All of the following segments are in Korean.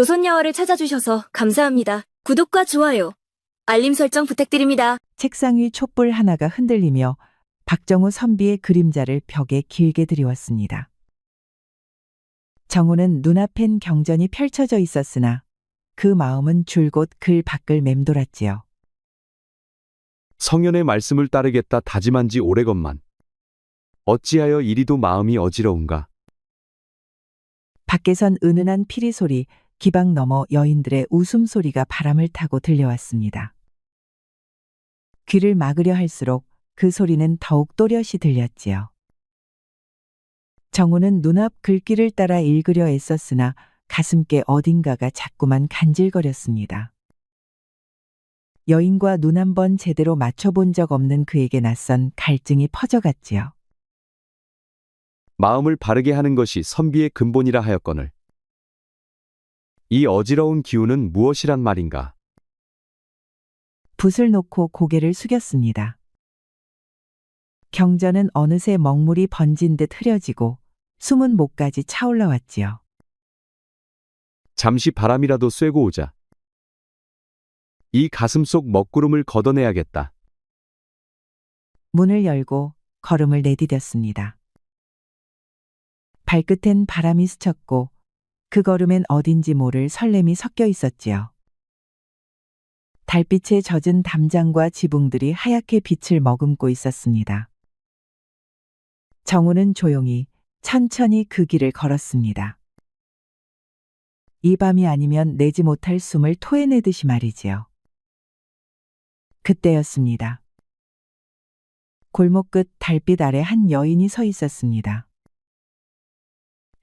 조선야화를 찾아주셔서 감사합니다. 구독과 좋아요, 알림 설정 부탁드립니다. 책상 위 촛불 하나가 흔들리며 박정우 선비의 그림자를 벽에 길게 드리웠습니다. 정우는 눈앞엔 경전이 펼쳐져 있었으나 그 마음은 줄곧 글 밖을 맴돌았지요. 성현의 말씀을 따르겠다 다짐한 지 오래건만. 어찌하여 이리도 마음이 어지러운가. 밖에선 은은한 피리 소리, 기방 너머 여인들의 웃음소리가 바람을 타고 들려왔습니다. 귀를 막으려 할수록 그 소리는 더욱 또렷이 들렸지요. 정우는 눈앞 글귀를 따라 읽으려 애썼으나 가슴께 어딘가가 자꾸만 간질거렸습니다. 여인과 눈 한 번 제대로 맞춰본 적 없는 그에게 낯선 갈증이 퍼져갔지요. 마음을 바르게 하는 것이 선비의 근본이라 하였거늘. 이 어지러운 기운은 무엇이란 말인가. 붓을 놓고 고개를 숙였습니다. 경전은 어느새 먹물이 번진 듯 흐려지고 숨은 목까지 차올라왔지요. 잠시 바람이라도 쐬고 오자. 이 가슴 속 먹구름을 걷어내야겠다. 문을 열고 걸음을 내디뎠습니다. 발끝엔 바람이 스쳤고 그 걸음엔 어딘지 모를 설렘이 섞여 있었지요. 달빛에 젖은 담장과 지붕들이 하얗게 빛을 머금고 있었습니다. 정우는 조용히 천천히 그 길을 걸었습니다. 이 밤이 아니면 내지 못할 숨을 토해내듯이 말이지요. 그때였습니다. 골목 끝 달빛 아래 한 여인이 서 있었습니다.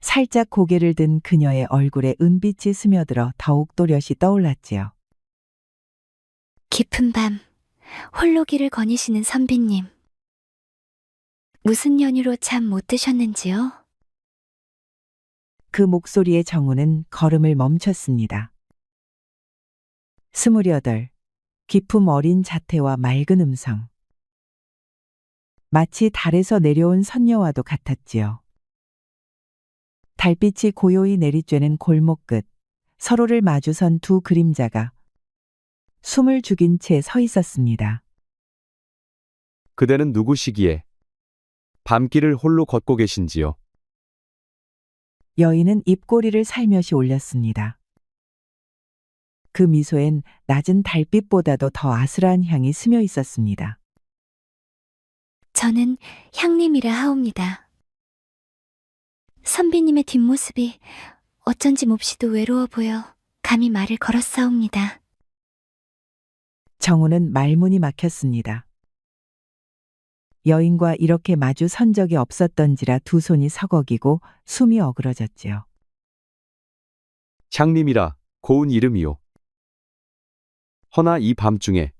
살짝 고개를 든 그녀의 얼굴에 은빛이 스며들어 더욱 또렷이 떠올랐지요. 깊은 밤, 홀로 길을 거니시는 선비님. 무슨 연유로 잠 못 드셨는지요? 그 목소리에 정우는 걸음을 멈췄습니다. 28, 기품 어린 자태와 맑은 음성. 마치 달에서 내려온 선녀와도 같았지요. 달빛이 고요히 내리쬐는 골목 끝, 서로를 마주선 두 그림자가 숨을 죽인 채 서 있었습니다. 그대는 누구시기에 밤길을 홀로 걷고 계신지요? 여인은 입꼬리를 살며시 올렸습니다. 그 미소엔 낮은 달빛보다도 더 아슬한 향이 스며 있었습니다. 저는 향림이라 하옵니다. 선비님의 뒷모습이 어쩐지 몹시도 외로워 보여 감히 말을 걸었사옵니다. 정우는 말문이 막혔습니다. 여인과 이렇게 마주 선 적이 없었던지라 두 손이 서걱이고 숨이 어그러졌지요. 향림이라 고운 이름이요. 허나 이 밤중에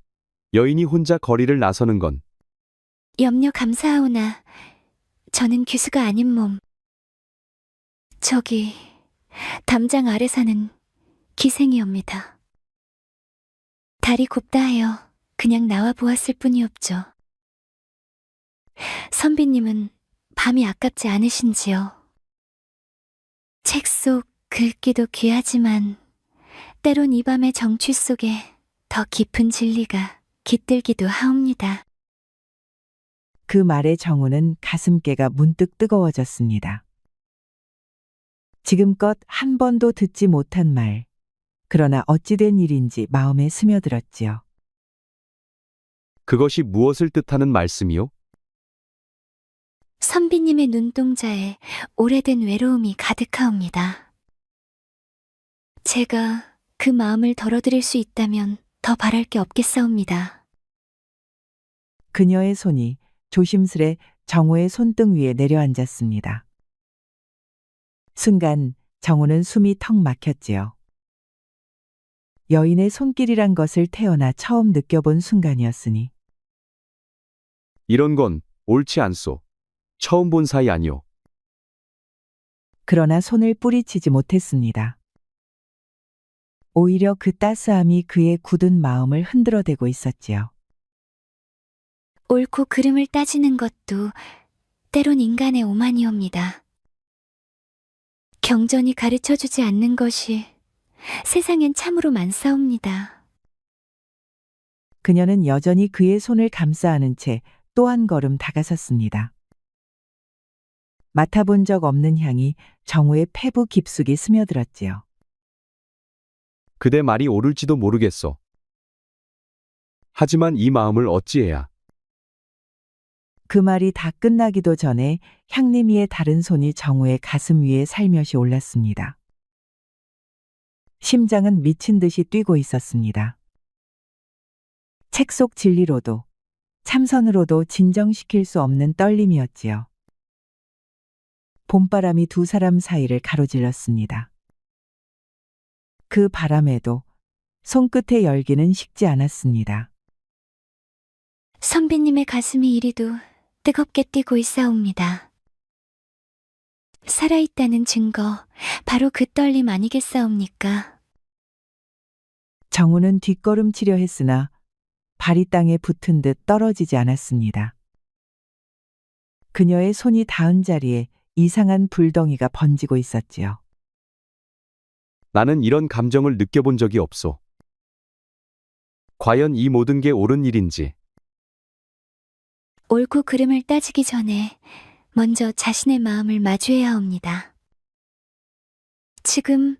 여인이 혼자 거리를 나서는 건 염려 감사하오나 저는 귀수가 아닌 몸. 저기 담장 아래 사는 기생이옵니다. 달이 곱다 하여 그냥 나와 보았을 뿐이옵죠. 선비님은 밤이 아깝지 않으신지요? 책 속 글귀도 귀하지만 때론 이 밤의 정취 속에 더 깊은 진리가 깃들기도 하옵니다. 그 말에 정우는 가슴께가 문득 뜨거워졌습니다. 지금껏 한 번도 듣지 못한 말, 그러나 어찌된 일인지 마음에 스며들었지요. 그것이 무엇을 뜻하는 말씀이요? 선비님의 눈동자에 오래된 외로움이 가득하옵니다. 제가 그 마음을 덜어드릴 수 있다면 더 바랄 게 없겠사옵니다. 그녀의 손이 조심스레 정우의 손등 위에 내려앉았습니다. 순간 정우는 숨이 턱 막혔지요. 여인의 손길이란 것을 태어나 처음 느껴본 순간이었으니 이런 건 옳지 않소. 처음 본 사이 아니오. 그러나 손을 뿌리치지 못했습니다. 오히려 그 따스함이 그의 굳은 마음을 흔들어대고 있었지요. 옳고 그름을 따지는 것도 때론 인간의 오만이옵니다. 경전이 가르쳐주지 않는 것이 세상엔 참으로 많사옵니다. 그녀는 여전히 그의 손을 감싸 안은 채 또 한 걸음 다가섰습니다. 맡아본 적 없는 향이 정우의 폐부 깊숙이 스며들었지요. 그대 말이 옳을지도 모르겠소. 하지만 이 마음을 어찌해야. 그 말이 다 끝나기도 전에 향림이의 다른 손이 정우의 가슴 위에 살며시 올랐습니다. 심장은 미친 듯이 뛰고 있었습니다. 책 속 진리로도 참선으로도 진정시킬 수 없는 떨림이었지요. 봄바람이 두 사람 사이를 가로질렀습니다. 그 바람에도 손끝의 열기는 식지 않았습니다. 선비님의 가슴이 이리도 뜨겁게 뛰고 있사옵니다. 살아있다는 증거, 바로 그 떨림 아니겠사옵니까? 정우는 뒷걸음치려 했으나 발이 땅에 붙은 듯 떨어지지 않았습니다. 그녀의 손이 닿은 자리에 이상한 불덩이가 번지고 있었지요. 나는 이런 감정을 느껴본 적이 없소. 과연 이 모든 게 옳은 일인지. 옳고 그름을 따지기 전에 먼저 자신의 마음을 마주해야 합니다. 지금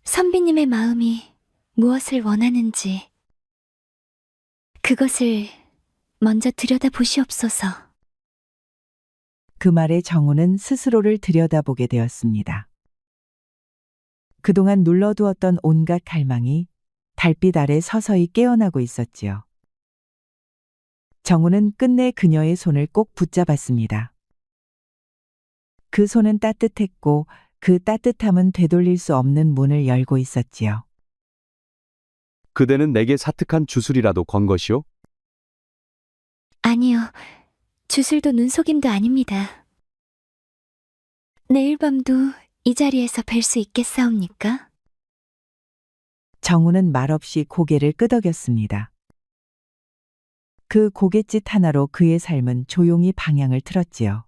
선비님의 마음이 무엇을 원하는지 그것을 먼저 들여다보시옵소서. 그 말에 정우는 스스로를 들여다보게 되었습니다. 그동안 눌러두었던 온갖 갈망이 달빛 아래 서서히 깨어나고 있었지요. 정우는 끝내 그녀의 손을 꼭 붙잡았습니다. 그 손은 따뜻했고 그 따뜻함은 되돌릴 수 없는 문을 열고 있었지요. 그대는 내게 사특한 주술이라도 건 것이오? 아니요, 주술도 눈속임도 아닙니다. 내일 밤도 이 자리에서 뵐 수 있겠사옵니까? 정우는 말없이 고개를 끄덕였습니다. 그 고갯짓 하나로 그의 삶은 조용히 방향을 틀었지요.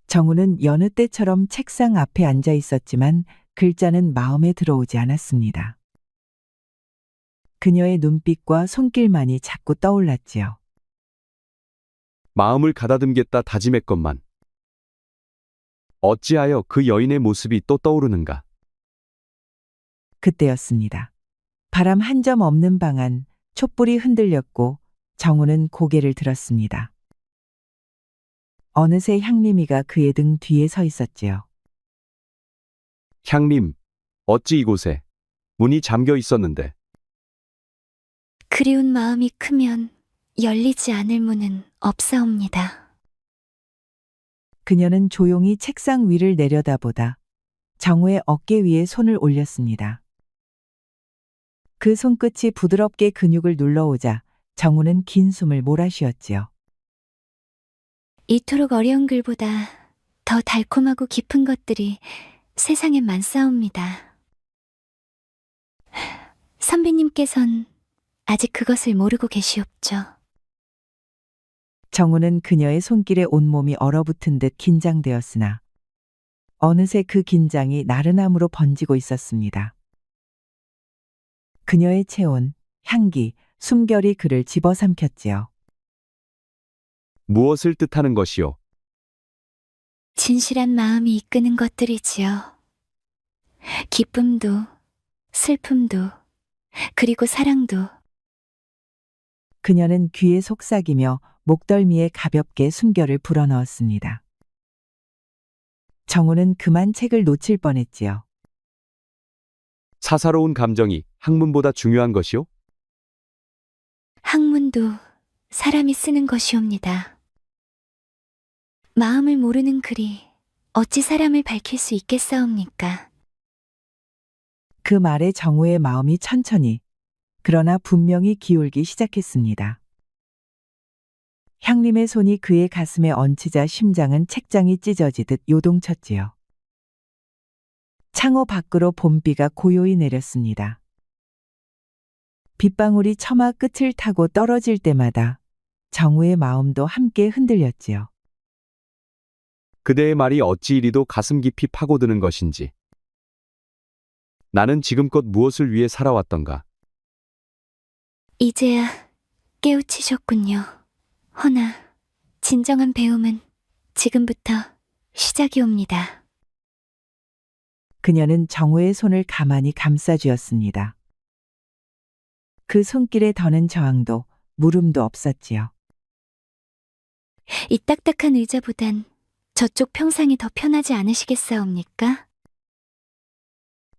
정우는 여느 때처럼 책상 앞에 앉아 있었지만 글자는 마음에 들어오지 않았습니다. 그녀의 눈빛과 손길만이 자꾸 떠올랐지요. 마음을 가다듬겠다 다짐했건만. 어찌하여 그 여인의 모습이 또 떠오르는가? 그때였습니다. 바람 한 점 없는 방 안, 촛불이 흔들렸고 정우는 고개를 들었습니다. 어느새 향림이가 그의 등 뒤에 서 있었지요. 향림, 어찌 이곳에 문이 잠겨 있었는데. 그리운 마음이 크면 열리지 않을 문은 없사옵니다. 그녀는 조용히 책상 위를 내려다보다 정우의 어깨 위에 손을 올렸습니다. 그 손끝이 부드럽게 근육을 눌러오자 정우는 긴 숨을 몰아쉬었지요. 이토록 어려운 글보다 더 달콤하고 깊은 것들이 세상에 많사옵니다. 선비님께선 아직 그것을 모르고 계시옵죠. 정우는 그녀의 손길에 온몸이 얼어붙은 듯 긴장되었으나 어느새 그 긴장이 나른함으로 번지고 있었습니다. 그녀의 체온, 향기, 숨결이 그를 집어삼켰지요. 무엇을 뜻하는 것이오? 진실한 마음이 이끄는 것들이지요. 기쁨도, 슬픔도, 그리고 사랑도. 그녀는 귀에 속삭이며 목덜미에 가볍게 숨결을 불어넣었습니다. 정우는 그만 책을 놓칠 뻔했지요. 사사로운 감정이 학문보다 중요한 것이오? 학문도 사람이 쓰는 것이옵니다. 마음을 모르는 글이 어찌 사람을 밝힐 수 있겠사옵니까? 그 말에 정우의 마음이 천천히, 그러나 분명히 기울기 시작했습니다. 향림의 손이 그의 가슴에 얹히자 심장은 책장이 찢어지듯 요동쳤지요. 창호 밖으로 봄비가 고요히 내렸습니다. 빗방울이 처마 끝을 타고 떨어질 때마다 정우의 마음도 함께 흔들렸지요. 그대의 말이 어찌 이리도 가슴 깊이 파고드는 것인지. 나는 지금껏 무엇을 위해 살아왔던가? 이제야 깨우치셨군요. 허나 진정한 배움은 지금부터 시작이옵니다. 그녀는 정우의 손을 가만히 감싸주었습니다. 그 손길에 더는 저항도 물음도 없었지요. 이 딱딱한 의자보단 저쪽 평상이 더 편하지 않으시겠사옵니까?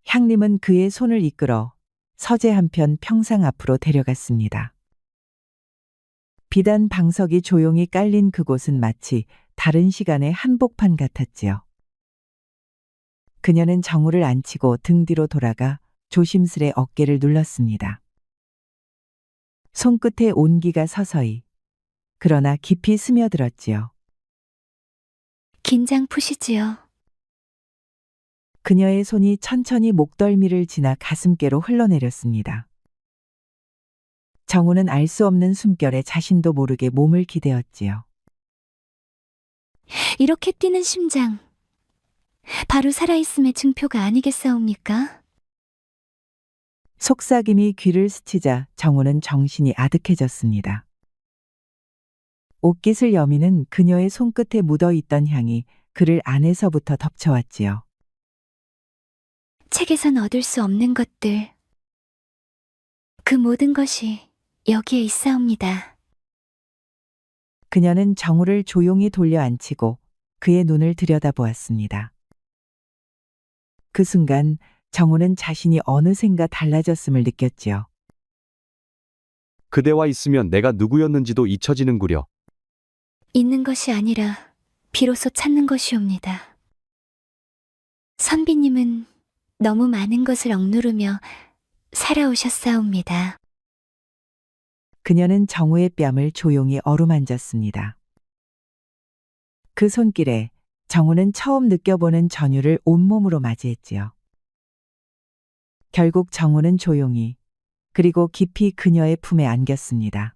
향림은 그의 손을 이끌어 서재 한편 평상 앞으로 데려갔습니다. 비단 방석이 조용히 깔린 그곳은 마치 다른 시간의 한복판 같았지요. 그녀는 정우를 앉히고 등 뒤로 돌아가 조심스레 어깨를 눌렀습니다. 손끝에 온기가 서서히, 그러나 깊이 스며들었지요. 긴장 푸시지요. 그녀의 손이 천천히 목덜미를 지나 가슴께로 흘러내렸습니다. 정우는 알 수 없는 숨결에 자신도 모르게 몸을 기대었지요. 이렇게 뛰는 심장, 바로 살아있음의 증표가 아니겠사옵니까? 속삭임이 귀를 스치자 정우는 정신이 아득해졌습니다. 옷깃을 여미는 그녀의 손끝에 묻어있던 향이 그를 안에서부터 덮쳐왔지요. 책에선 얻을 수 없는 것들, 그 모든 것이 여기에 있사옵니다. 그녀는 정우를 조용히 돌려 앉히고 그의 눈을 들여다보았습니다. 그 순간 정우는 자신이 어느샌가 달라졌음을 느꼈지요. 그대와 있으면 내가 누구였는지도 잊혀지는구려. 있는 것이 아니라 비로소 찾는 것이옵니다. 선비님은 너무 많은 것을 억누르며 살아오셨사옵니다. 그녀는 정우의 뺨을 조용히 어루만졌습니다. 그 손길에 정우는 처음 느껴보는 전율을 온몸으로 맞이했지요. 결국 정우는 조용히 그리고 깊이 그녀의 품에 안겼습니다.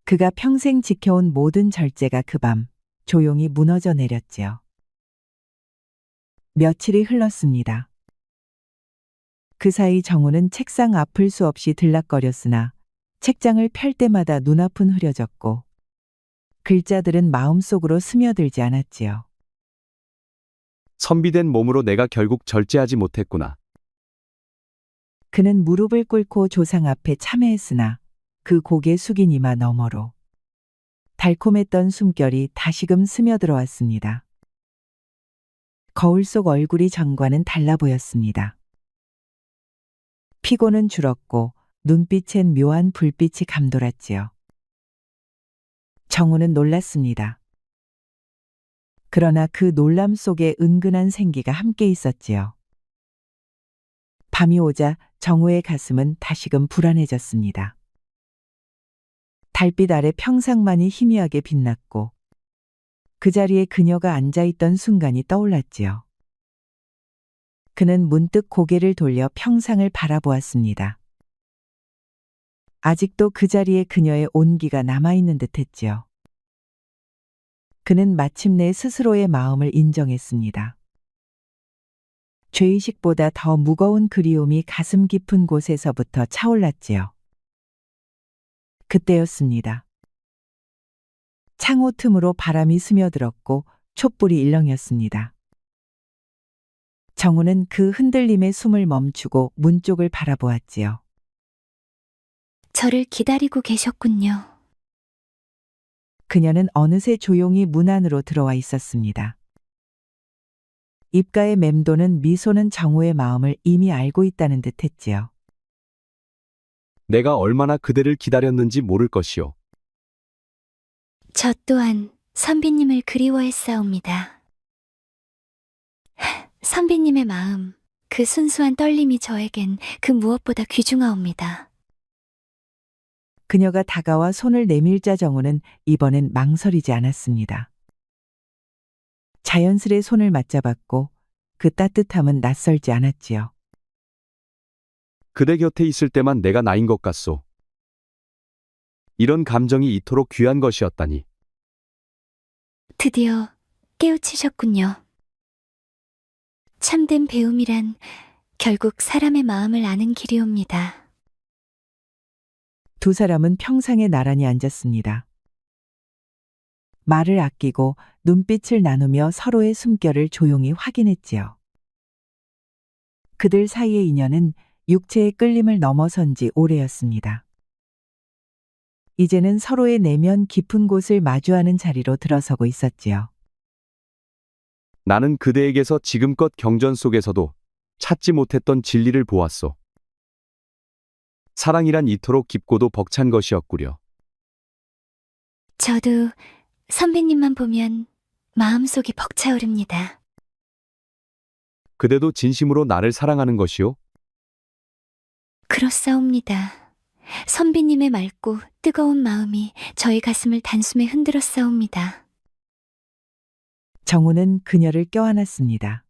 그가 평생 지켜온 모든 절제가 그 밤 조용히 무너져 내렸지요. 며칠이 흘렀습니다. 그 사이 정우는 책상 앞을 수없이 들락거렸으나 책장을 펼 때마다 눈앞은 흐려졌고 글자들은 마음속으로 스며들지 않았지요. 선비된 몸으로 내가 결국 절제하지 못했구나. 그는 무릎을 꿇고 조상 앞에 참회했으나 그 고개 숙인 이마 너머로 달콤했던 숨결이 다시금 스며들어왔습니다. 거울 속 얼굴이 전과는 달라 보였습니다. 피곤은 줄었고 눈빛엔 묘한 불빛이 감돌았지요. 정우는 놀랐습니다. 그러나 그 놀람 속에 은근한 생기가 함께 있었지요. 밤이 오자 정우의 가슴은 다시금 불안해졌습니다. 달빛 아래 평상만이 희미하게 빛났고 그 자리에 그녀가 앉아있던 순간이 떠올랐지요. 그는 문득 고개를 돌려 평상을 바라보았습니다. 아직도 그 자리에 그녀의 온기가 남아있는 듯했지요. 그는 마침내 스스로의 마음을 인정했습니다. 죄의식보다 더 무거운 그리움이 가슴 깊은 곳에서부터 차올랐지요. 그때였습니다. 창호 틈으로 바람이 스며들었고 촛불이 일렁였습니다. 정우는 그 흔들림에 숨을 멈추고 문 쪽을 바라보았지요. 저를 기다리고 계셨군요. 그녀는 어느새 조용히 문 안으로 들어와 있었습니다. 입가에 맴도는 미소는 정우의 마음을 이미 알고 있다는 듯 했지요. 내가 얼마나 그대를 기다렸는지 모를 것이오. 저 또한 선비님을 그리워했사옵니다. 선비님의 마음, 그 순수한 떨림이 저에겐 그 무엇보다 귀중하옵니다. 그녀가 다가와 손을 내밀자 정우는 이번엔 망설이지 않았습니다. 자연스레 손을 맞잡았고 그 따뜻함은 낯설지 않았지요. 그대 곁에 있을 때만 내가 나인 것 같소. 이런 감정이 이토록 귀한 것이었다니. 드디어 깨우치셨군요. 참된 배움이란 결국 사람의 마음을 아는 길이옵니다. 두 사람은 평상에 나란히 앉았습니다. 말을 아끼고 눈빛을 나누며 서로의 숨결을 조용히 확인했지요. 그들 사이의 인연은 육체의 끌림을 넘어선 지 오래였습니다. 이제는 서로의 내면 깊은 곳을 마주하는 자리로 들어서고 있었지요. 나는 그대에게서 지금껏 경전 속에서도 찾지 못했던 진리를 보았소. 사랑이란 이토록 깊고도 벅찬 것이었구려. 저도 선배님만 보면 마음속이 벅차오릅니다. 그대도 진심으로 나를 사랑하는 것이오? 그렇사옵니다. 선비님의 맑고 뜨거운 마음이 저희 가슴을 단숨에 흔들었사옵니다. 정우는 그녀를 껴안았습니다.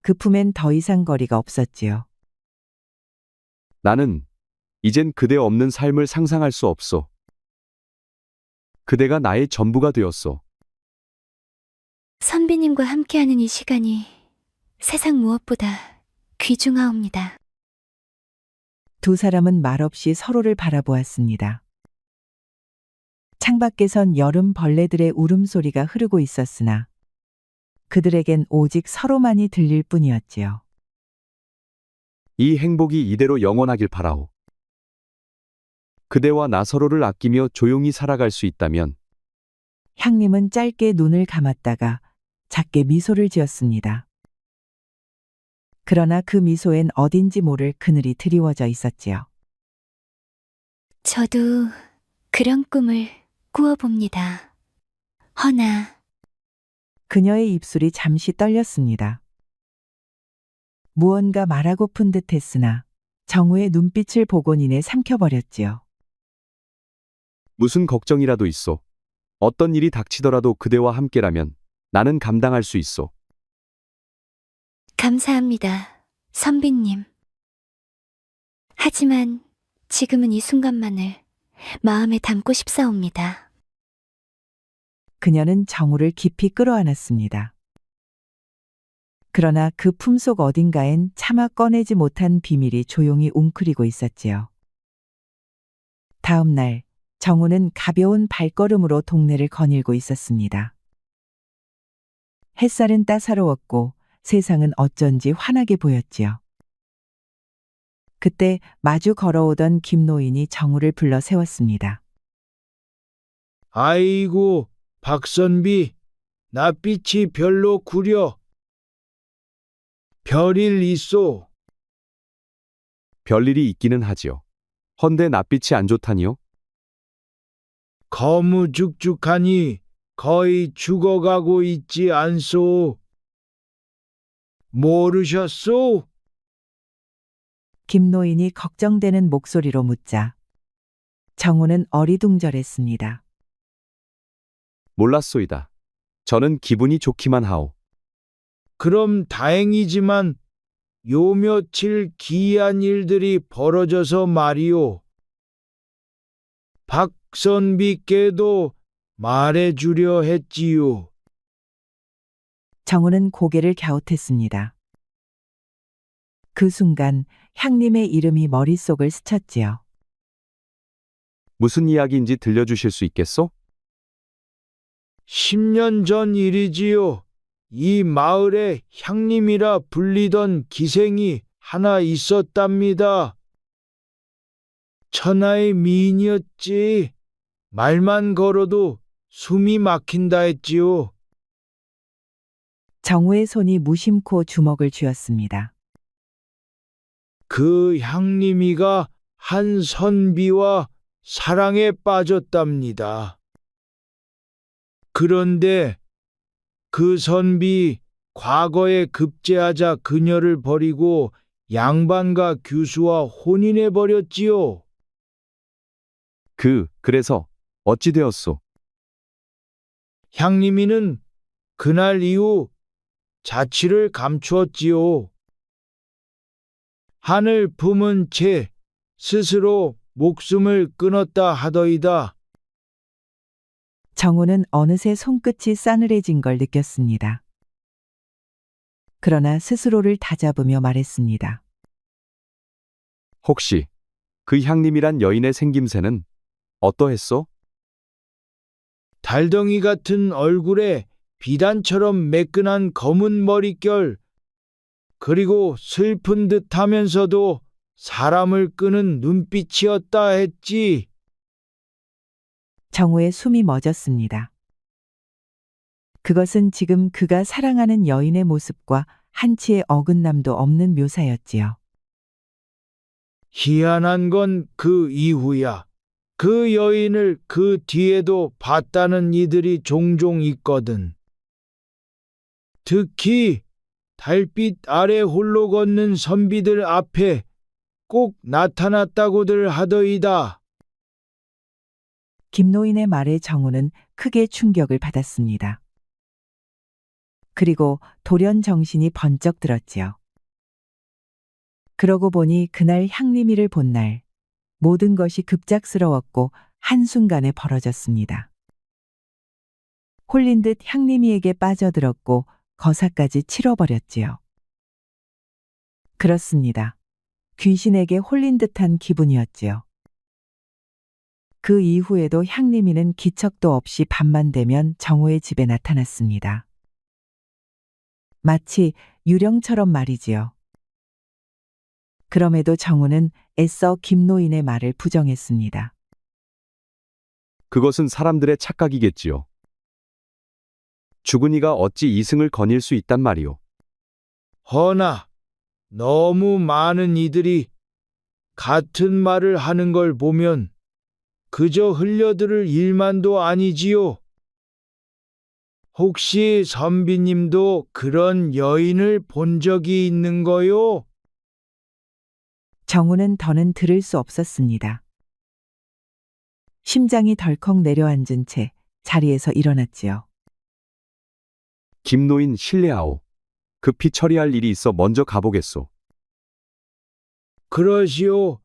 그 품엔 더 이상 거리가 없었지요. 나는 이젠 그대 없는 삶을 상상할 수 없소. 그대가 나의 전부가 되었소. 선비님과 함께하는 이 시간이 세상 무엇보다 귀중하옵니다. 두 사람은 말없이 서로를 바라보았습니다. 창밖에선 여름 벌레들의 울음소리가 흐르고 있었으나 그들에겐 오직 서로만이 들릴 뿐이었지요. 이 행복이 이대로 영원하길 바라오. 그대와 나 서로를 아끼며 조용히 살아갈 수 있다면 향님은 짧게 눈을 감았다가 작게 미소를 지었습니다. 그러나 그 미소엔 어딘지 모를 그늘이 드리워져 있었지요. 저도 그런 꿈을 꾸어봅니다. 허나 그녀의 입술이 잠시 떨렸습니다. 무언가 말하고픈 듯 했으나 정우의 눈빛을 보곤 이내 삼켜버렸지요. 무슨 걱정이라도 있소. 어떤 일이 닥치더라도 그대와 함께라면 나는 감당할 수 있소. 감사합니다, 선비님. 하지만 지금은 이 순간만을 마음에 담고 싶사옵니다. 그녀는 정우를 깊이 끌어안았습니다. 그러나 그 품속 어딘가엔 차마 꺼내지 못한 비밀이 조용히 웅크리고 있었지요. 다음 날 정우는 가벼운 발걸음으로 동네를 거닐고 있었습니다. 햇살은 따사로웠고 세상은 어쩐지 환하게 보였지요. 그때 마주 걸어오던 김노인이 정우를 불러 세웠습니다. 아이고, 박선비, 낯빛이 별로 구려. 별일 있소. 별일이 있기는 하지요. 헌데 낯빛이 안 좋다니요? 거무죽죽하니 거의 죽어가고 있지 않소. 모르셨소? 김노인이 걱정되는 목소리로 묻자 정우는 어리둥절했습니다. 몰랐소이다. 저는 기분이 좋기만 하오. 그럼 다행이지만 요 며칠 기이한 일들이 벌어져서 말이오. 박선비께도 말해주려 했지요. 정우는 고개를 갸웃했습니다. 그 순간 향님의 이름이 머릿속을 스쳤지요. 무슨 이야기인지 들려주실 수 있겠소? 10년 전 일이지요. 이 마을에 향님이라 불리던 기생이 하나 있었답니다. 천하의 미인이었지. 말만 걸어도 숨이 막힌다 했지요. 정우의 손이 무심코 주먹을 쥐었습니다. 그 향님이가 한 선비와 사랑에 빠졌답니다. 그런데 그 선비 과거에 급제하자 그녀를 버리고 양반가 교수와 혼인해 버렸지요. 그래서 어찌 되었소? 향림이는 그날 이후 자취를 감추었지요. 한을 품은 채 스스로 목숨을 끊었다 하더이다. 정우는 어느새 손끝이 싸늘해진 걸 느꼈습니다. 그러나 스스로를 다잡으며 말했습니다. 혹시 그 향림이란 여인의 생김새는 어떠했소? 달덩이 같은 얼굴에 비단처럼 매끈한 검은 머릿결, 그리고 슬픈 듯 하면서도 사람을 끄는 눈빛이었다 했지. 정우의 숨이 멎었습니다. 그것은 지금 그가 사랑하는 여인의 모습과 한치의 어긋남도 없는 묘사였지요. 희한한 건 그 이후야. 그 여인을 그 뒤에도 봤다는 이들이 종종 있거든. 특히 달빛 아래 홀로 걷는 선비들 앞에 꼭 나타났다고들 하더이다. 김노인의 말에 정우는 크게 충격을 받았습니다. 그리고 돌연 정신이 번쩍 들었지요. 그러고 보니 그날 향림이를 본 날, 모든 것이 급작스러웠고 한순간에 벌어졌습니다. 홀린 듯 향림이에게 빠져들었고 거사까지 치러버렸지요. 그렇습니다. 귀신에게 홀린 듯한 기분이었지요. 그 이후에도 향림이는 기척도 없이 밤만 되면 정호의 집에 나타났습니다. 마치 유령처럼 말이지요. 그럼에도 정우는 애써 김노인의 말을 부정했습니다. 그것은 사람들의 착각이겠지요. 죽은 이가 어찌 이승을 거닐 수 있단 말이오. 허나 너무 많은 이들이 같은 말을 하는 걸 보면 그저 흘려들을 일만도 아니지요. 혹시 선비님도 그런 여인을 본 적이 있는 거요? 정우는 더는 들을 수 없었습니다. 심장이 덜컥 내려앉은 채 자리에서 일어났지요. 김노인 실례하오. 급히 처리할 일이 있어 먼저 가보겠소. 그러시오.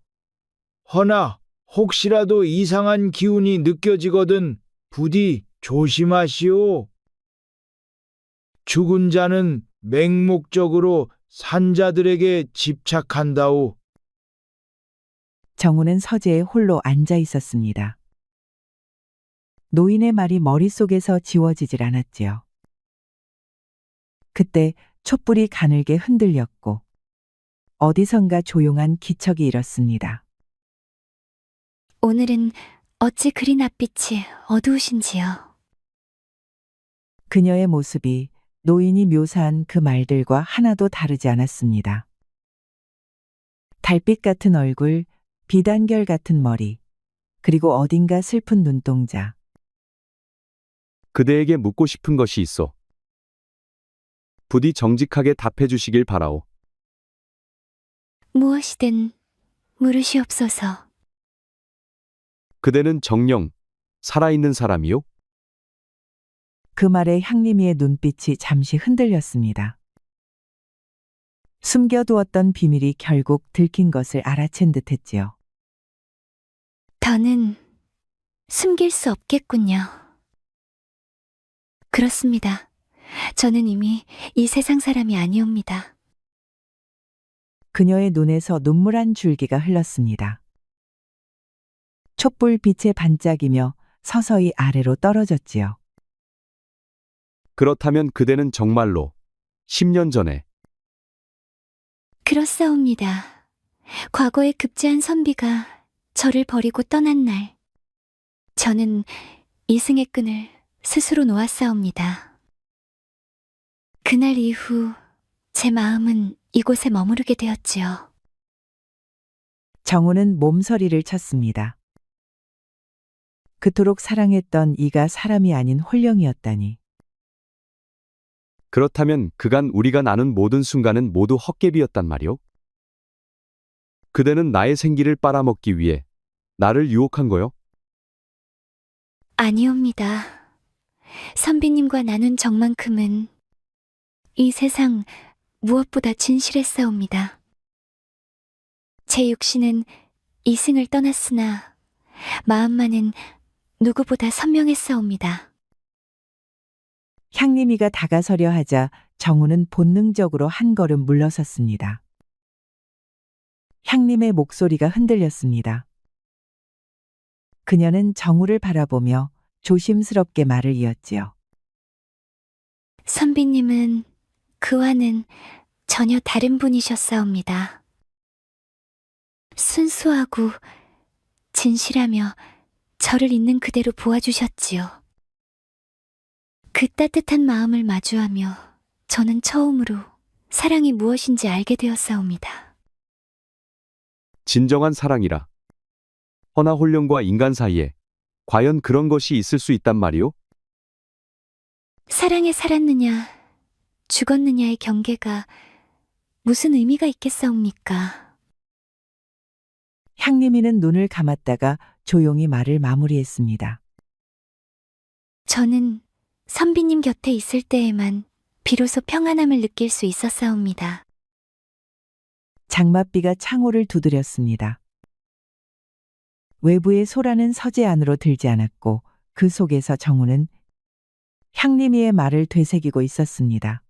허나 혹시라도 이상한 기운이 느껴지거든 부디 조심하시오. 죽은 자는 맹목적으로 산자들에게 집착한다오. 정우는 서재에 홀로 앉아 있었습니다. 노인의 말이 머릿속에서 지워지질 않았지요. 그때 촛불이 가늘게 흔들렸고 어디선가 조용한 기척이 일었습니다. 오늘은 어찌 그리 낯빛이 어두우신지요? 그녀의 모습이 노인이 묘사한 그 말들과 하나도 다르지 않았습니다. 달빛 같은 얼굴, 비단결 같은 머리, 그리고 어딘가 슬픈 눈동자. 그대에게 묻고 싶은 것이 있어. 부디 정직하게 답해 주시길 바라오. 무엇이든 물으시옵소서. 그대는 정녕 살아있는 사람이요? 그 말에 향림이의 눈빛이 잠시 흔들렸습니다. 숨겨두었던 비밀이 결국 들킨 것을 알아챈 듯했지요. 더는 숨길 수 없겠군요. 그렇습니다. 저는 이미 이 세상 사람이 아니옵니다. 그녀의 눈에서 눈물 한 줄기가 흘렀습니다. 촛불 빛에 반짝이며 서서히 아래로 떨어졌지요. 그렇다면 그대는 정말로 10년 전에 그렇사옵니다. 과거에 급제한 선비가 저를 버리고 떠난 날, 저는 이승의 끈을 스스로 놓았사옵니다. 그날 이후 제 마음은 이곳에 머무르게 되었지요. 정우는 몸서리를 쳤습니다. 그토록 사랑했던 이가 사람이 아닌 홀령이었다니. 그렇다면 그간 우리가 나눈 모든 순간은 모두 헛개비였단 말이오? 그대는 나의 생기를 빨아먹기 위해 나를 유혹한 거요? 아니옵니다. 선비님과 나눈 정만큼은 이 세상 무엇보다 진실했사옵니다. 제 육신은 이승을 떠났으나 마음만은 누구보다 선명했사옵니다. 향림이가 다가서려 하자 정우는 본능적으로 한 걸음 물러섰습니다. 향림의 목소리가 흔들렸습니다. 그녀는 정우를 바라보며 조심스럽게 말을 이었지요. 선비님은 그와는 전혀 다른 분이셨사옵니다. 순수하고 진실하며 저를 있는 그대로 보아주셨지요. 그 따뜻한 마음을 마주하며 저는 처음으로 사랑이 무엇인지 알게 되었사옵니다. 진정한 사랑이라. 허나 홀령과 인간 사이에 과연 그런 것이 있을 수 있단 말이오? 사랑에 살았느냐, 죽었느냐의 경계가 무슨 의미가 있겠사옵니까? 향림이는 눈을 감았다가 조용히 말을 마무리했습니다. 저는 선비님 곁에 있을 때에만 비로소 평안함을 느낄 수 있었사옵니다. 장맛비가 창호를 두드렸습니다. 외부의 소라는 서재 안으로 들지 않았고 그 속에서 정우는 향림이의 말을 되새기고 있었습니다.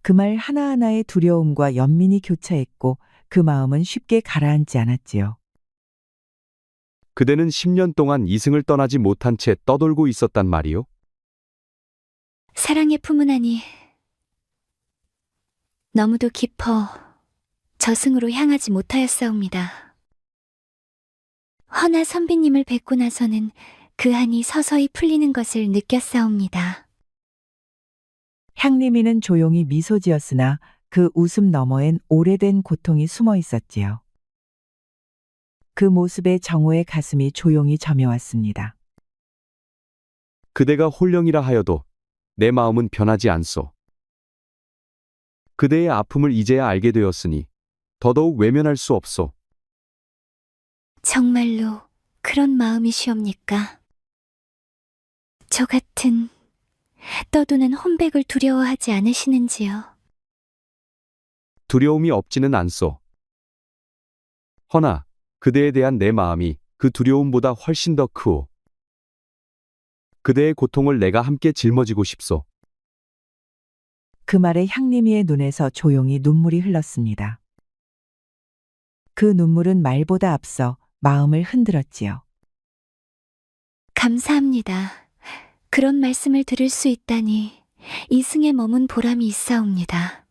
그 말 하나하나의 두려움과 연민이 교차했고 그 마음은 쉽게 가라앉지 않았지요. 그대는 10년 동안 이승을 떠나지 못한 채 떠돌고 있었단 말이오? 사랑의 품은 안이 너무도 깊어 저승으로 향하지 못하였사옵니다. 허나 선비님을 뵙고 나서는 그 한이 서서히 풀리는 것을 느꼈사옵니다. 향림이는 조용히 미소 지었으나 그 웃음 너머엔 오래된 고통이 숨어 있었지요. 그 모습에 정우의 가슴이 조용히 저며왔습니다. 그대가 홀령이라 하여도 내 마음은 변하지 않소. 그대의 아픔을 이제야 알게 되었으니 더더욱 외면할 수 없소. 정말로 그런 마음이시옵니까? 저 같은 떠도는 혼백을 두려워하지 않으시는지요? 두려움이 없지는 않소. 허나 그대에 대한 내 마음이 그 두려움보다 훨씬 더 크오. 그대의 고통을 내가 함께 짊어지고 싶소. 그 말에 향림이의 눈에서 조용히 눈물이 흘렀습니다. 그 눈물은 말보다 앞서 마음을 흔들었지요. 감사합니다. 그런 말씀을 들을 수 있다니 이승에 머문 보람이 있사옵니다.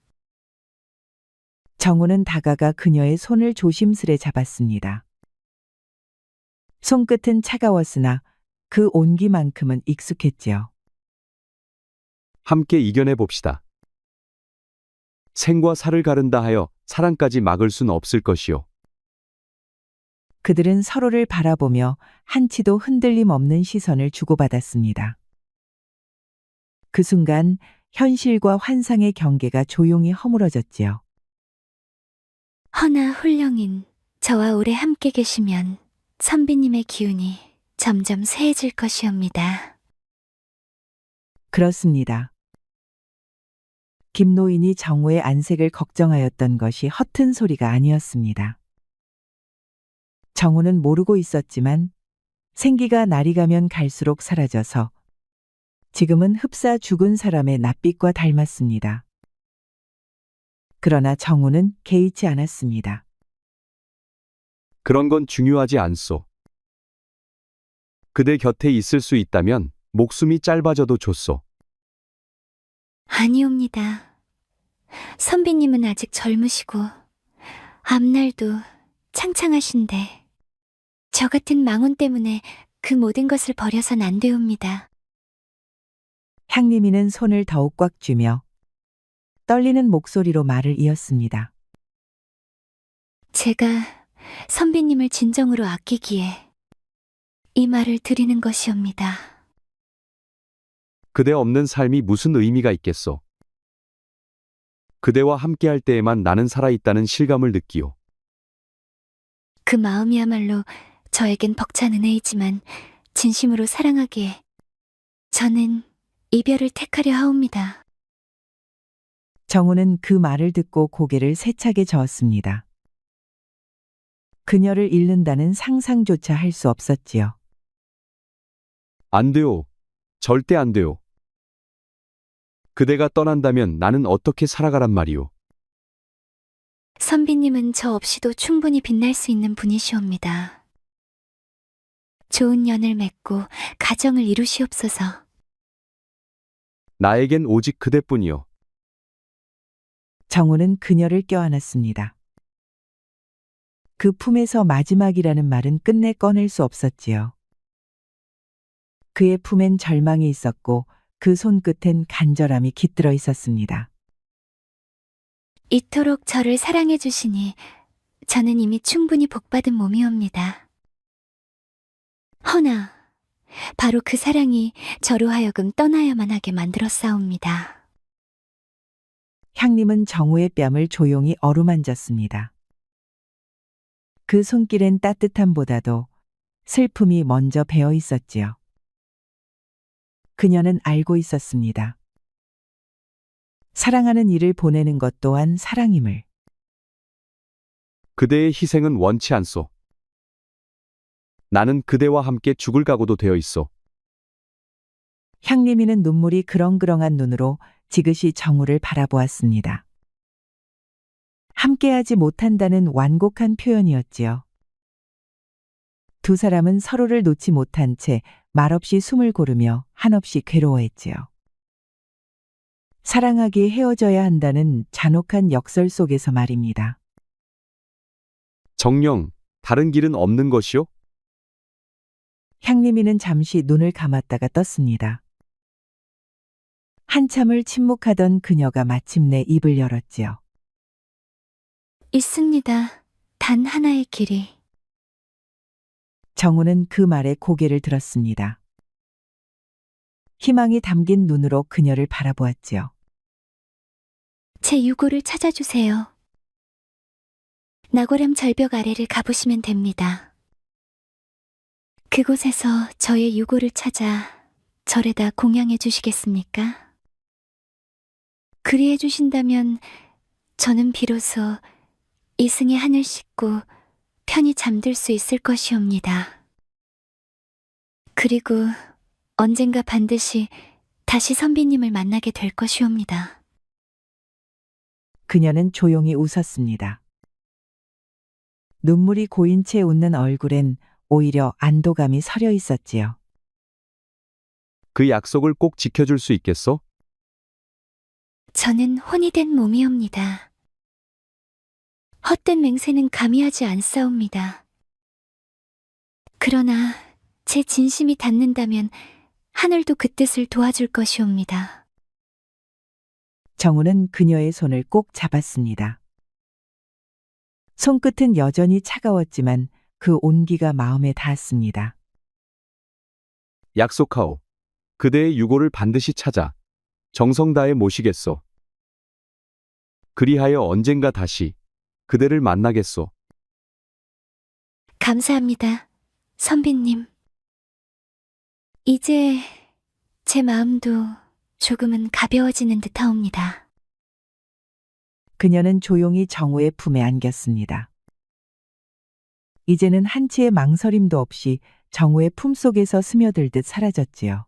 정우는 다가가 그녀의 손을 조심스레 잡았습니다. 손끝은 차가웠으나 그 온기만큼은 익숙했지요. 함께 이겨내 봅시다. 생과 사를 가른다 하여 사랑까지 막을 순 없을 것이오. 그들은 서로를 바라보며 한치도 흔들림 없는 시선을 주고받았습니다. 그 순간 현실과 환상의 경계가 조용히 허물어졌지요. 허나 훌령인 저와 오래 함께 계시면 선비님의 기운이 점점 쇠해질 것이옵니다. 그렇습니다. 김노인이 정우의 안색을 걱정하였던 것이 허튼 소리가 아니었습니다. 정우는 모르고 있었지만 생기가 날이 가면 갈수록 사라져서 지금은 흡사 죽은 사람의 낯빛과 닮았습니다. 그러나 정우는 개의치 않았습니다. 그런 건 중요하지 않소. 그대 곁에 있을 수 있다면 목숨이 짧아져도 좋소. 아니옵니다. 선비님은 아직 젊으시고 앞날도 창창하신데 저 같은 망혼 때문에 그 모든 것을 버려선 안 되옵니다. 향림이는 손을 더욱 꽉 쥐며 떨리는 목소리로 말을 이었습니다. 제가 선비님을 진정으로 아끼기에 이 말을 드리는 것이옵니다. 그대 없는 삶이 무슨 의미가 있겠소. 그대와 함께할 때에만 나는 살아있다는 실감을 느끼오. 그 마음이야말로 저에겐 벅찬 은혜이지만 진심으로 사랑하기에 저는 이별을 택하려 하옵니다. 정우는 그 말을 듣고 고개를 세차게 저었습니다. 그녀를 잃는다는 상상조차 할 수 없었지요. 안 돼요. 절대 안 돼요. 그대가 떠난다면 나는 어떻게 살아가란 말이오. 선비님은 저 없이도 충분히 빛날 수 있는 분이시옵니다. 좋은 연을 맺고 가정을 이루시옵소서. 나에겐 오직 그대뿐이요. 정우는 그녀를 껴안았습니다. 그 품에서 마지막이라는 말은 끝내 꺼낼 수 없었지요. 그의 품엔 절망이 있었고 그 손끝엔 간절함이 깃들어 있었습니다. 이토록 저를 사랑해 주시니 저는 이미 충분히 복받은 몸이옵니다. 허나 바로 그 사랑이 저로 하여금 떠나야만 하게 만들었사옵니다. 향림은 정우의 뺨을 조용히 어루만졌습니다. 그 손길엔 따뜻함보다도 슬픔이 먼저 배어 있었지요. 그녀는 알고 있었습니다. 사랑하는 이를 보내는 것 또한 사랑임을. 그대의 희생은 원치 않소. 나는 그대와 함께 죽을 각오도 되어 있소. 향림이는 눈물이 그렁그렁한 눈으로 지그시 정우를 바라보았습니다. 함께하지 못한다는 완곡한 표현이었지요. 두 사람은 서로를 놓지 못한 채 말없이 숨을 고르며 한없이 괴로워했지요. 사랑하기에 헤어져야 한다는 잔혹한 역설 속에서 말입니다. 정녕, 다른 길은 없는 것이요? 향림이는 잠시 눈을 감았다가 떴습니다. 한참을 침묵하던 그녀가 마침내 입을 열었지요. 있습니다. 단 하나의 길이. 정우는 그 말에 고개를 들었습니다. 희망이 담긴 눈으로 그녀를 바라보았지요. 제 유고를 찾아주세요. 나고람 절벽 아래를 가보시면 됩니다. 그곳에서 저의 유고를 찾아 절에다 공양해 주시겠습니까? 그리해 주신다면 저는 비로소 이승의 한을 씻고 편히 잠들 수 있을 것이옵니다. 그리고 언젠가 반드시 다시 선비님을 만나게 될 것이옵니다. 그녀는 조용히 웃었습니다. 눈물이 고인 채 웃는 얼굴엔 오히려 안도감이 서려 있었지요. 그 약속을 꼭 지켜줄 수 있겠소? 저는 혼이 된 몸이옵니다. 헛된 맹세는 감히 하지 않사옵니다. 그러나 제 진심이 닿는다면 하늘도 그 뜻을 도와줄 것이옵니다. 정우는 그녀의 손을 꼭 잡았습니다. 손끝은 여전히 차가웠지만 그 온기가 마음에 닿았습니다. 약속하오. 그대의 유고를 반드시 찾아 정성 다해 모시겠소. 그리하여 언젠가 다시 그대를 만나겠소. 감사합니다, 선비님. 이제 제 마음도 조금은 가벼워지는 듯하옵니다. 그녀는 조용히 정우의 품에 안겼습니다. 이제는 한치의 망설임도 없이 정우의 품속에서 스며들듯 사라졌지요.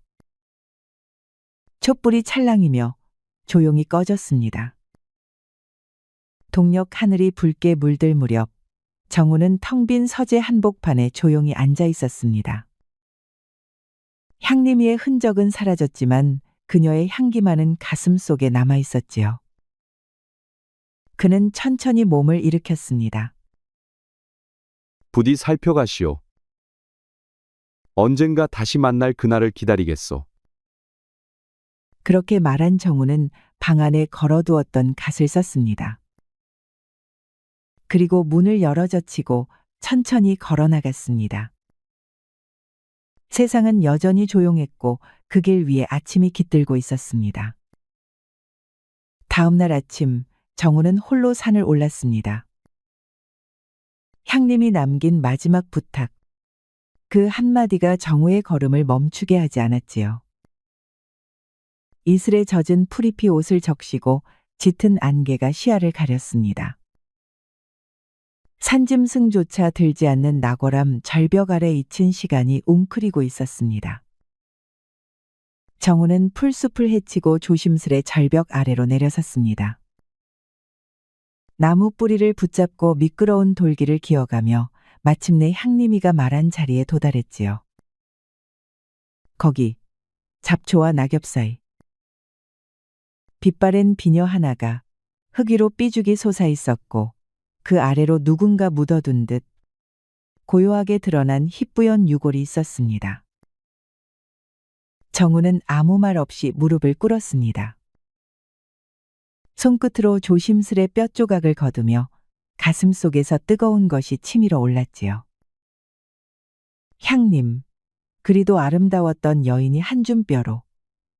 촛불이 찰랑이며 조용히 꺼졌습니다. 동력 하늘이 붉게 물들 무렵 정우는 텅 빈 서재 한복판에 조용히 앉아 있었습니다. 향림이의 흔적은 사라졌지만 그녀의 향기만은 가슴 속에 남아 있었지요. 그는 천천히 몸을 일으켰습니다. 부디 살펴가시오. 언젠가 다시 만날 그날을 기다리겠소. 그렇게 말한 정우는 방 안에 걸어두었던 갓을 썼습니다. 그리고 문을 열어젖히고 천천히 걸어 나갔습니다. 세상은 여전히 조용했고 그 길 위에 아침이 깃들고 있었습니다. 다음 날 아침 정우는 홀로 산을 올랐습니다. 향림이 남긴 마지막 부탁. 그 한마디가 정우의 걸음을 멈추게 하지 않았지요. 이슬에 젖은 풀잎이 옷을 적시고 짙은 안개가 시야를 가렸습니다. 산짐승조차 들지 않는 낙월암 절벽 아래 잊힌 시간이 웅크리고 있었습니다. 정우는 풀숲을 헤치고 조심스레 절벽 아래로 내려섰습니다. 나무 뿌리를 붙잡고 미끄러운 돌길을 기어가며 마침내 향림이가 말한 자리에 도달했지요. 거기 잡초와 낙엽 사이 빛바랜 비녀 하나가 흙 위로 삐죽이 솟아 있었고 그 아래로 누군가 묻어둔 듯 고요하게 드러난 희뿌연 유골이 있었습니다. 정우는 아무 말 없이 무릎을 꿇었습니다. 손끝으로 조심스레 뼈 조각을 거두며 가슴 속에서 뜨거운 것이 치밀어 올랐지요. 향님, 그리도 아름다웠던 여인이 한 줌 뼈로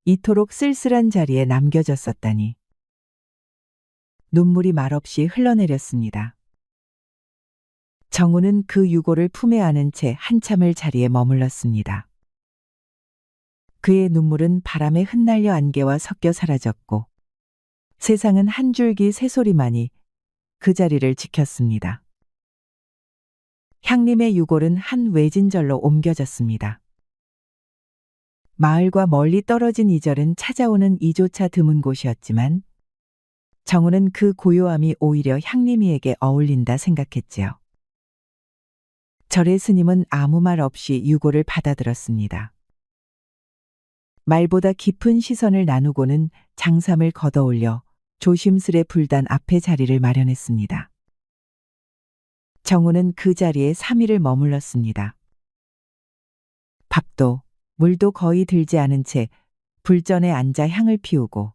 이토록 쓸쓸한 자리에 남겨졌었다니. 눈물이 말없이 흘러내렸습니다. 정우는 그 유골을 품에 안은 채 한참을 자리에 머물렀습니다. 그의 눈물은 바람에 흩날려 안개와 섞여 사라졌고 세상은 한 줄기 새소리만이 그 자리를 지켰습니다. 향림의 유골은 한 외진절로 옮겨졌습니다. 마을과 멀리 떨어진 이 절은 찾아오는 이조차 드문 곳이었지만 정우는 그 고요함이 오히려 향림이에게 어울린다 생각했지요. 절의 스님은 아무 말 없이 유골을 받아들었습니다. 말보다 깊은 시선을 나누고는 장삼을 걷어올려 조심스레 불단 앞에 자리를 마련했습니다. 정우는 그 자리에 3일을 머물렀습니다. 밥도 물도 거의 들지 않은 채 불전에 앉아 향을 피우고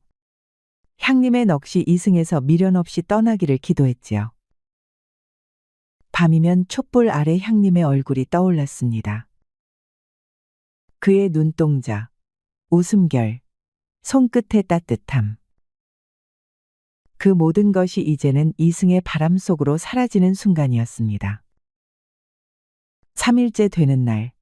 향림의 넋이 이승에서 미련 없이 떠나기를 기도했지요. 밤이면 촛불 아래 향림의 얼굴이 떠올랐습니다. 그의 눈동자, 웃음결, 손끝의 따뜻함. 그 모든 것이 이제는 이승의 바람 속으로 사라지는 순간이었습니다. 3일째 되는 날,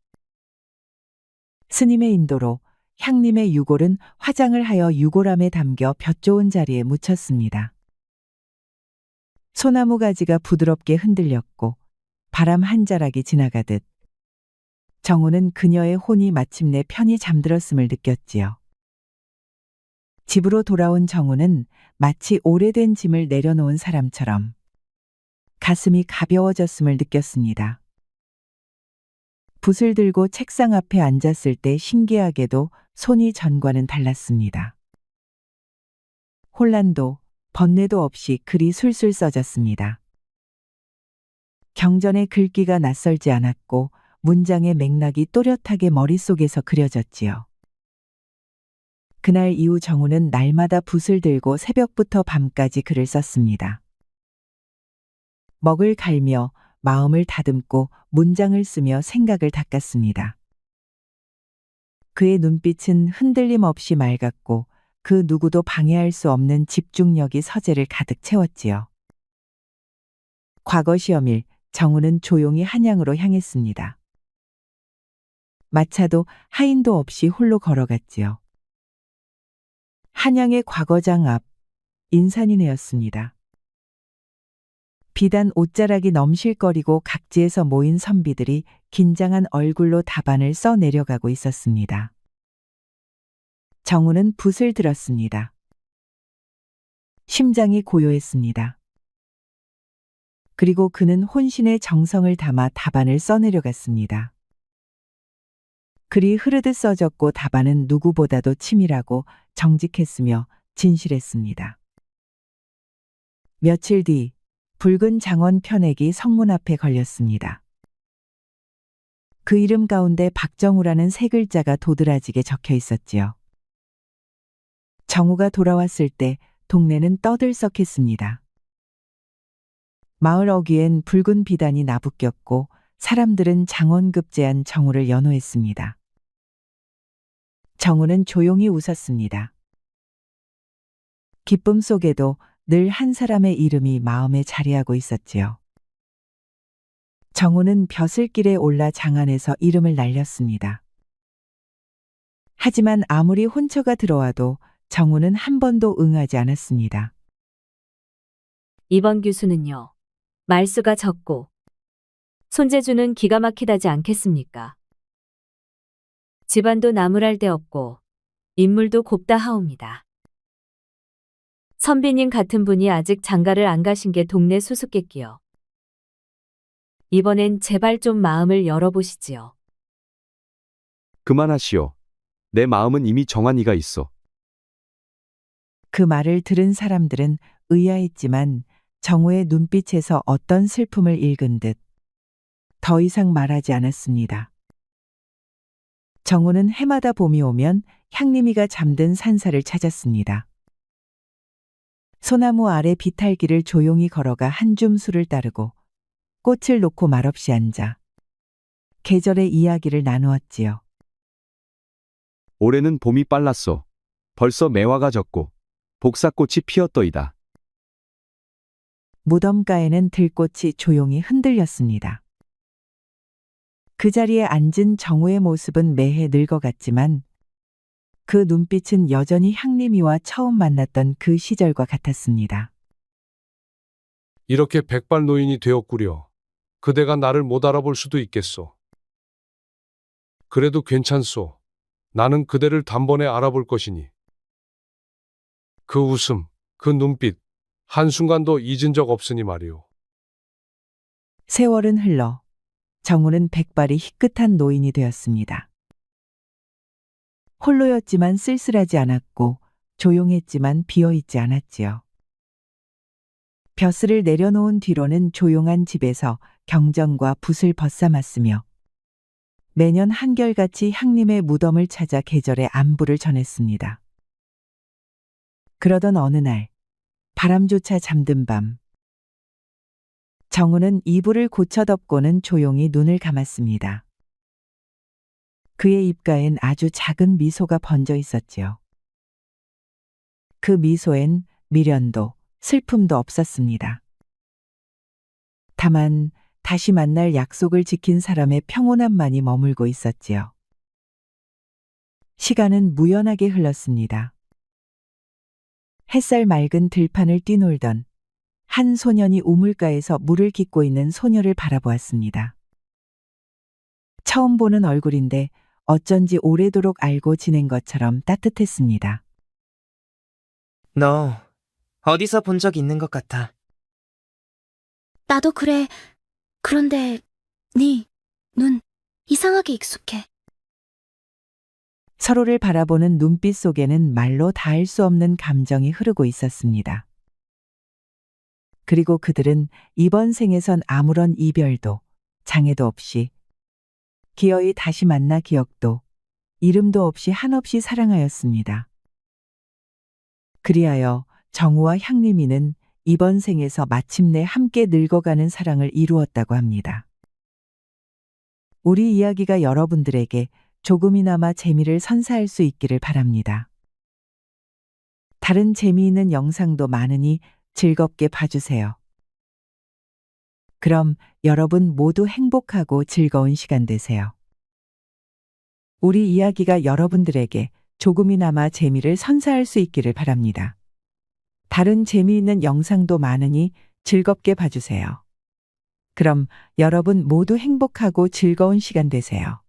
스님의 인도로 향림의 유골은 화장을 하여 유골함에 담겨 볕 좋은 자리에 묻혔습니다. 소나무 가지가 부드럽게 흔들렸고 바람 한 자락이 지나가듯 정우는 그녀의 혼이 마침내 편히 잠들었음을 느꼈지요. 집으로 돌아온 정우는 마치 오래된 짐을 내려놓은 사람처럼 가슴이 가벼워졌음을 느꼈습니다. 붓을 들고 책상 앞에 앉았을 때 신기하게도 손이 전과는 달랐습니다. 혼란도 번뇌도 없이 글이 술술 써졌습니다. 경전의 글귀가 낯설지 않았고 문장의 맥락이 또렷하게 머릿속에서 그려졌지요. 그날 이후 정우는 날마다 붓을 들고 새벽부터 밤까지 글을 썼습니다. 먹을 갈며 마음을 다듬고 문장을 쓰며 생각을 닦았습니다. 그의 눈빛은 흔들림 없이 맑았고 그 누구도 방해할 수 없는 집중력이 서재를 가득 채웠지요. 과거 시험일 정우는 조용히 한양으로 향했습니다. 마차도 하인도 없이 홀로 걸어갔지요. 한양의 과거장 앞 인산이네였습니다. 비단 옷자락이 넘실거리고 각지에서 모인 선비들이 긴장한 얼굴로 답안을 써 내려가고 있었습니다. 정우는 붓을 들었습니다. 심장이 고요했습니다. 그리고 그는 혼신의 정성을 담아 답안을 써내려갔습니다. 글이 흐르듯 써졌고 답안은 누구보다도 치밀하고 정직했으며 진실했습니다. 며칠 뒤 붉은 장원 편액이 성문 앞에 걸렸습니다. 그 이름 가운데 박정우라는 세 글자가 도드라지게 적혀 있었지요. 정우가 돌아왔을 때 동네는 떠들썩했습니다. 마을 어귀엔 붉은 비단이 나부꼈고 사람들은 장원급제한 정우를 연호했습니다. 정우는 조용히 웃었습니다. 기쁨 속에도 늘 한 사람의 이름이 마음에 자리하고 있었지요. 정우는 벼슬길에 올라 장안에서 이름을 날렸습니다. 하지만 아무리 혼처가 들어와도 정우는 한 번도 응하지 않았습니다. 이번 교수는요. 말수가 적고 손재주는 기가 막히다지 않겠습니까? 집안도 나무랄 데 없고 인물도 곱다 하옵니다. 선비님 같은 분이 아직 장가를 안 가신 게 동네 수수께끼요. 이번엔 제발 좀 마음을 열어보시지요. 그만하시오. 내 마음은 이미 정한 이가 있어. 그 말을 들은 사람들은 의아했지만 정우의 눈빛에서 어떤 슬픔을 읽은 듯 더 이상 말하지 않았습니다. 정우는 해마다 봄이 오면 향림이가 잠든 산사를 찾았습니다. 소나무 아래 비탈길을 조용히 걸어가 한 줌 술을 따르고 꽃을 놓고 말없이 앉아 계절의 이야기를 나누었지요. 올해는 봄이 빨랐어. 벌써 매화가 졌고 복사꽃이 피었더이다. 무덤가에는 들꽃이 조용히 흔들렸습니다. 그 자리에 앉은 정우의 모습은 매해 늙어갔지만 그 눈빛은 여전히 향림이와 처음 만났던 그 시절과 같았습니다. 이렇게 백발 노인이 되었구려. 그대가 나를 못 알아볼 수도 있겠소. 그래도 괜찮소. 나는 그대를 단번에 알아볼 것이니. 그 웃음, 그 눈빛, 한순간도 잊은 적 없으니 말이오. 세월은 흘러 정우는 백발이 희끗한 노인이 되었습니다. 홀로였지만 쓸쓸하지 않았고 조용했지만 비어있지 않았지요. 벼슬을 내려놓은 뒤로는 조용한 집에서 경전과 붓을 벗삼았으며 매년 한결같이 향림의 무덤을 찾아 계절의 안부를 전했습니다. 그러던 어느 날 바람조차 잠든 밤 정우는 이불을 고쳐 덮고는 조용히 눈을 감았습니다. 그의 입가엔 아주 작은 미소가 번져 있었지요. 그 미소엔 미련도 슬픔도 없었습니다. 다만 다시 만날 약속을 지킨 사람의 평온함만이 머물고 있었지요. 시간은 무연하게 흘렀습니다. 햇살 맑은 들판을 뛰놀던 한 소년이 우물가에서 물을 깃고 있는 소녀를 바라보았습니다. 처음 보는 얼굴인데 어쩐지 오래도록 알고 지낸 것처럼 따뜻했습니다. 너 어디서 본 적 있는 것 같아. 나도 그래. 그런데 네 눈 이상하게 익숙해. 서로를 바라보는 눈빛 속에는 말로 닿을 수 없는 감정이 흐르고 있었습니다. 그리고 그들은 이번 생에선 아무런 이별도 장애도 없이 기어이 다시 만나 기억도 이름도 없이 한없이 사랑하였습니다. 그리하여 정우와 향림이는 이번 생에서 마침내 함께 늙어가는 사랑을 이루었다고 합니다. 우리 이야기가 여러분들에게 조금이나마 재미를 선사할 수 있기를 바랍니다. 다른 재미있는 영상도 많으니 즐겁게 봐주세요. 그럼 여러분 모두 행복하고 즐거운 시간 되세요. 우리 이야기가 여러분들에게 조금이나마 재미를 선사할 수 있기를 바랍니다. 다른 재미있는 영상도 많으니 즐겁게 봐주세요. 그럼 여러분 모두 행복하고 즐거운 시간 되세요.